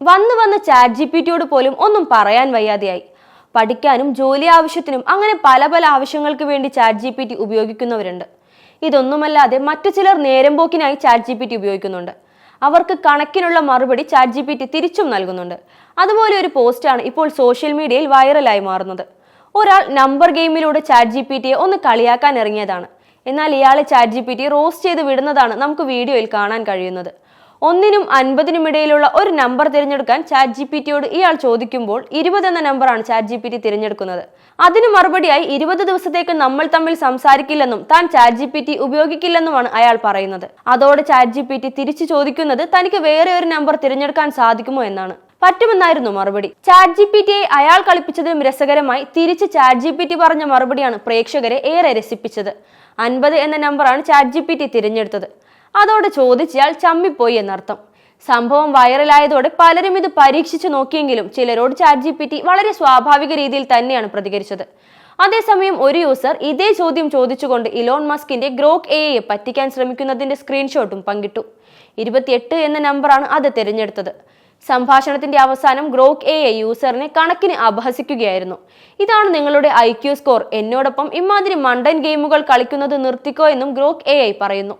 വന്ന് വന്ന് ചാറ്റ് ജിപിടിയോട് പോലും ഒന്നും പറയാൻ വയ്യാതെയായി. പഠിക്കാനും ജോലി ആവശ്യത്തിനും അങ്ങനെ പല പല ആവശ്യങ്ങൾക്ക് വേണ്ടി ചാറ്റ് ജിപിടി ഉപയോഗിക്കുന്നവരുണ്ട്. ഇതൊന്നുമല്ലാതെ മറ്റു ചിലർ നേരം പോക്കിനായി ചാറ്റ് ജിപിടി ഉപയോഗിക്കുന്നുണ്ട്. അവർക്ക് കണക്കിനുള്ള മറുപടി ചാറ്റ് ജിപിടി തിരിച്ചും നൽകുന്നുണ്ട്. അതുപോലെ ഒരു പോസ്റ്റാണ് ഇപ്പോൾ സോഷ്യൽ മീഡിയയിൽ വൈറലായി മാറുന്നത്. ഒരാൾ നമ്പർ ഗെയിമിലൂടെ ചാറ്റ് ജിപിടിയെ ഒന്ന് കളിയാക്കാൻ ഇറങ്ങിയതാണ്. എന്നാൽ ഇയാളെ ചാറ്റ് ജിപിടി റോസ്റ്റ് ചെയ്ത് വിടുന്നതാണ് നമുക്ക് വീഡിയോയിൽ കാണാൻ കഴിയുന്നത്. 1നും 50നും ഇടയിലുള്ള ഒരു നമ്പർ തിരഞ്ഞെടുക്കാൻ ചാറ്റ് ജിപിടിയോട് ഇയാൾ ചോദിക്കുമ്പോൾ 20 എന്ന നമ്പറാണ് ചാറ്റ് ജിപിടി തിരഞ്ഞെടുക്കുന്നത്. അതിന് മറുപടിയായി 20 ദിവസത്തേക്ക് നമ്മൾ തമ്മിൽ സംസാരിക്കില്ലെന്നും താൻ ചാറ്റ് ജിപിടി ഉപയോഗിക്കില്ലെന്നുമാണ് അയാൾ പറയുന്നത്. അതോടെ ചാറ്റ് ജിപിടി തിരിച്ചു ചോദിക്കുന്നത് തനിക്ക് വേറെ ഒരു നമ്പർ തിരഞ്ഞെടുക്കാൻ സാധിക്കുമോ എന്നാണ്. പറ്റുമെന്നായിരുന്നു മറുപടി. ചാറ്റ് ജിപിടിയെ അയാൾ കളിപ്പിച്ചതിലും രസകരമായി തിരിച്ച് ചാറ്റ് ജിപിടി പറഞ്ഞ മറുപടിയാണ് പ്രേക്ഷകരെ ഏറെ രസിപ്പിച്ചത്. 50 എന്ന നമ്പറാണ് ചാറ്റ് ജിപിടി തിരഞ്ഞെടുത്തത്. അതോടെ ചോദിച്ചയാൾ ചമ്മിപ്പോയി എന്നർത്ഥം. സംഭവം വൈറലായതോടെ പലരും ഇത് പരീക്ഷിച്ചു നോക്കിയെങ്കിലും ചിലരോട് ചാറ്റ് ജിപിടി വളരെ സ്വാഭാവിക രീതിയിൽ തന്നെയാണ് പ്രതികരിച്ചത്. അതേസമയം ഒരു യൂസർ ഇതേ ചോദ്യം ചോദിച്ചുകൊണ്ട് ഇലോൺ മസ്കിന്റെ ഗ്രോക്ക് എഐയെ പറ്റിക്കാൻ ശ്രമിക്കുന്നതിന്റെ സ്ക്രീൻഷോട്ടും പങ്കിട്ടു. 28 എന്ന നമ്പറാണ് അത് തിരഞ്ഞെടുത്തത്. സംഭാഷണത്തിന്റെ അവസാനം ഗ്രോക്ക് എഐ യൂസറിനെ കണക്കിന് അപഹസിക്കുകയായിരുന്നു. ഇതാണ് നിങ്ങളുടെ IQ സ്കോർ, എന്നോടൊപ്പം ഇമാതിരി മണ്ടൻ ഗെയിമുകൾ കളിക്കുന്നത് നിർത്തിക്കോ എന്നും ഗ്രോക്ക് എഐ പറയുന്നു.